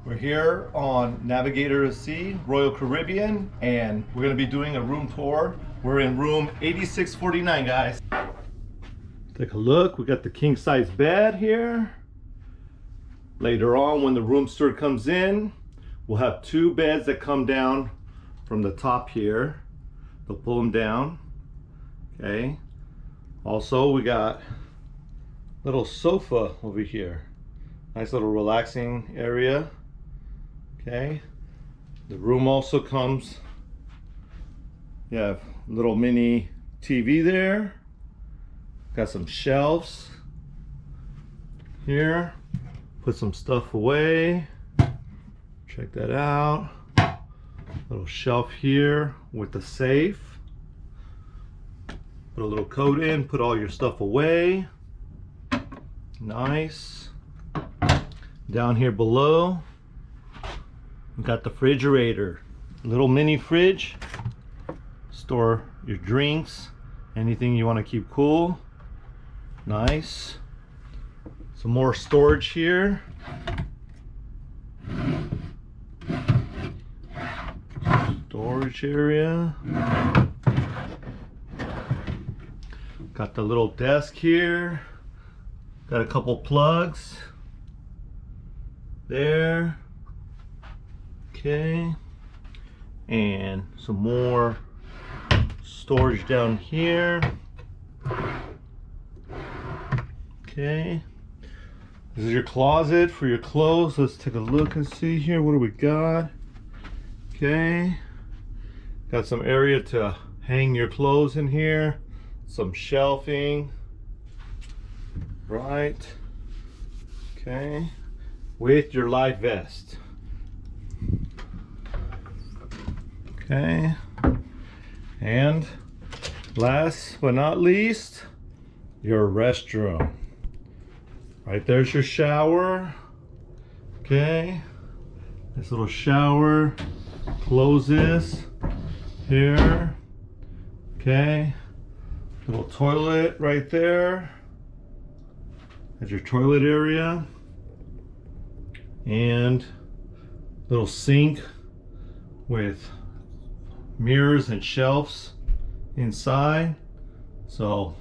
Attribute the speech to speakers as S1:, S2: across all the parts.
S1: We're here on Navigator to Sea, Royal Caribbean, and we're going to be doing a room tour. We're in room 8649, guys. Take a look. We got the king size bed here. Later on, when the room steward comes in, we'll have two beds that come down from the top here. They'll pull them down. Okay. Also, we got a little sofa over here. Nice little relaxing area. Okay. The room also comes, you have a little mini TV there. Got some shelves here. Put some stuff away. Check that out. Little shelf here with the safe. Put a little coat in, put all your stuff away. Nice. Down here below, we got the refrigerator. Little mini fridge. Store your drinks, anything you want to keep cool. Nice. Some more storage here. Storage area. Got the little desk here. Got a couple plugs there. Okay. And some more storage down here. Okay. This is your closet for your clothes. Let's take a look and see here. What do we got? Okay. Got some area to hang your clothes in here. Some shelving. Right. Okay. With your life vest. Okay. And last but not least, your restroom. Right there's your shower. Okay. This little shower. Close this here. Okay. Little toilet right there. That's your toilet area. And little sink with mirrors and shelves inside. So,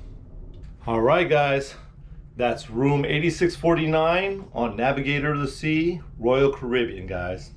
S1: all right, guys, that's room 8649 on Navigator to the Sea, Royal Caribbean, guys.